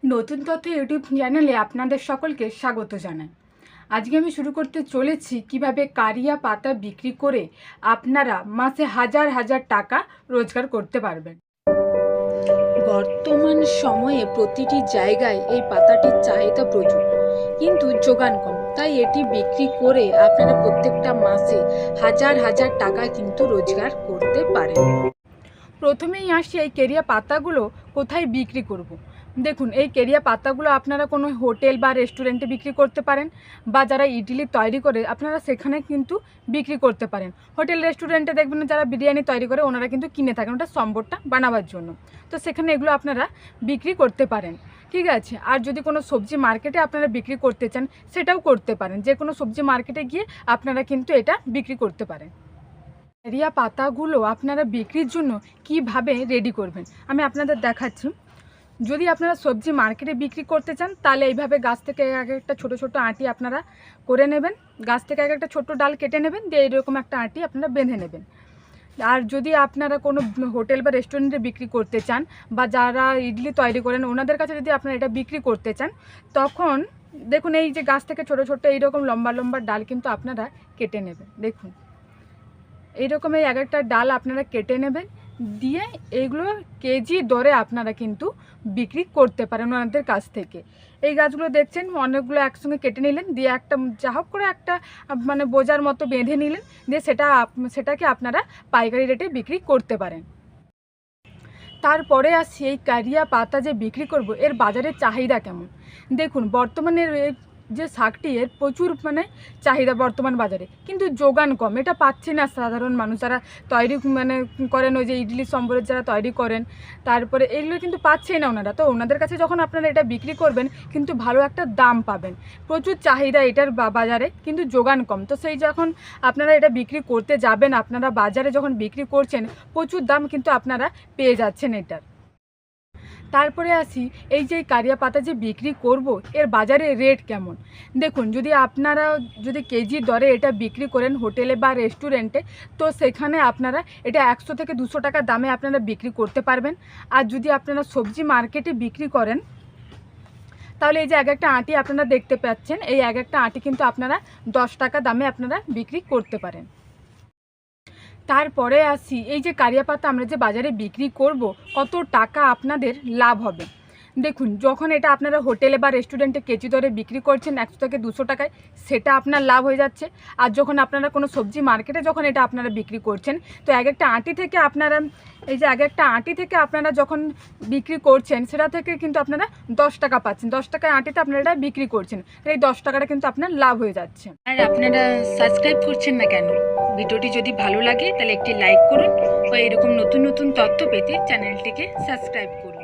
নতুন তথ্য ইউটিউব চ্যানেলে আপনাদের সকলকে স্বাগত জানাই। আজকে আমি শুরু করতে চলেছি কিভাবে কারিয়া পাতা বিক্রি করে আপনারা মাসে হাজার হাজার টাকা রোজগার করতে পারবেন। বর্তমান সময়ে প্রতিটি জায়গায় এই পাতাটির চাহিদা প্রচুর, কিন্তু যোগান কম। তাই এটি বিক্রি করে আপনারা প্রত্যেকটা মাসে হাজার হাজার টাকা কিন্তু রোজগার করতে পারেন। প্রথমেই আসি এই কেরিয়া পাতাগুলো কোথায় বিক্রি করব। দেখুন, এই কেরিয়া পাতাগুলো আপনারা কোনো হোটেল বা রেস্টুরেন্টে বিক্রি করতে পারেন, বা যারা ইডলি তৈরি করে আপনারা সেখানে কিন্তু বিক্রি করতে পারেন। হোটেল রেস্টুরেন্টে দেখবেন যারা বিরিয়ানি তৈরি করে ওনারা কিন্তু কিনে থাকেন ওটা সম্বরটা বানাবার জন্য, তো সেখানে এগুলো আপনারা বিক্রি করতে পারেন। ঠিক আছে, আর যদি কোনো সবজি মার্কেটে আপনারা বিক্রি করতে চান সেটাও করতে পারেন। যে কোনো সবজি মার্কেটে গিয়ে আপনারা কিন্তু এটা বিক্রি করতে পারেন। কেরিয়া পাতাগুলো আপনারা বিক্রির জন্য কিভাবে রেডি করবেন আমি আপনাদের দেখাচ্ছি। যদি আপনারা সবজি মার্কেটে বিক্রি করতে চান তাহলে এইভাবে গাছ থেকে এক একটা ছোটো ছোটো আঁটি আপনারা করে নেবেন। গাছ থেকে এক একটা ছোট্ট ডাল কেটে নেবেন, দিয়ে এরকম একটা আঁটি আপনারা বেঁধে নেবেন। আর যদি আপনারা কোনো হোটেল বা রেস্টুরেন্টে বিক্রি করতে চান, বা যারা ইডলি তৈরি করেন ওনাদের কাছে যদি আপনারা এটা বিক্রি করতে চান, তখন দেখুন এই যে গাছ থেকে ছোটো ছোট্টো এইরকম লম্বা লম্বা ডাল কিন্তু আপনারা কেটে নেবেন। দেখুন এইরকম এই এক একটা ডাল আপনারা কেটে নেবেন, দিয়ে এইগুলো কেজি দরে আপনারা কিন্তু বিক্রি করতে পারেন ওনাদের কাছ থেকে। এই গাছগুলো দেখছেন অনেকগুলো একসঙ্গে কেটে নিলেন, দিয়ে একটা যা হোক করে একটা মানে বোঝার মতো বেঁধে নিলেন, দিয়ে সেটাকে আপনারা পাইকারি রেটে বিক্রি করতে পারেন। তারপরে আসি এই কারিয়া পাতা যে বিক্রি করব এর বাজারের চাহিদা কেমন। দেখুন বর্তমানের যে শাকটি এর প্রচুর চাহিদা বর্তমান বাজারে, কিন্তু যোগান কম। এটা পাচ্ছে না সাধারণ মানুষ যারা তৈরি করেন, ওই যে ইডলি সম্বরের যারা তৈরি করেন, তারপরে এগুলো কিন্তু পাচ্ছেই না ওনারা। তো ওনাদের কাছে যখন আপনারা এটা বিক্রি করবেন কিন্তু ভালো একটা দাম পাবেন। প্রচুর চাহিদা এটার বাজারে, কিন্তু যোগান কম। তো সেই যখন আপনারা এটা বিক্রি করতে যাবেন, আপনারা বাজারে যখন বিক্রি করছেন প্রচুর দাম কিন্তু আপনারা পেয়ে যাচ্ছেন এটার। তারপরে আসি এই যে কারিয়া পাতা যে বিক্রি করব এর বাজারে রেট কেমন। দেখুন আপনারা যদি কেজি দরে এটা বিক্রি করেন হোটেলে বা রেস্টুরেন্টে, তো সেখানে আপনারা এটা 100 থেকে 200 টাকা দামে আপনারা বিক্রি করতে পারবেন। আর যদি আপনারা সবজি মার্কেটে বিক্রি করেন তাহলে এই যে এক একটা আঁটি আপনারা দেখতে পাচ্ছেন, এই এক একটা আঁটি কিন্তু আপনারা 10 টাকা দামে আপনারা বিক্রি করতে পারেন। তারপরে আসি এই যে কারিয়া পাতা আমরা যে বাজারে বিক্রি করব কত টাকা আপনাদের লাভ হবে। দেখুন যখন এটা আপনারা হোটেলে বা রেস্টুরেন্টে কেজি দরে বিক্রি করছেন 100 থেকে 200 টাকায়, সেটা আপনার লাভ হয়ে যাচ্ছে। আর যখন আপনারা কোনো সবজি মার্কেটে যখন এটা আপনারা বিক্রি করছেন, তো এক একটা আঁটি থেকে আপনারা এই যে এক একটা আঁটি থেকে আপনারা যখন বিক্রি করছেন সেটা থেকে কিন্তু আপনারা 10 টাকা পাচ্ছেন। 10 টাকায় আঁটিতে আপনারা এটা বিক্রি করছেন, এই 10 টাকাটা কিন্তু আপনার লাভ হয়ে যাচ্ছে। আর আপনারা সাবস্ক্রাইব করছেন না কেন? ভিডিওটি যদি ভালো লাগে তাহলে একটি লাইক করুন, ও এরকম নতুন নতুন তথ্য পেতে চ্যানেলটিকে সাবস্ক্রাইব করুন।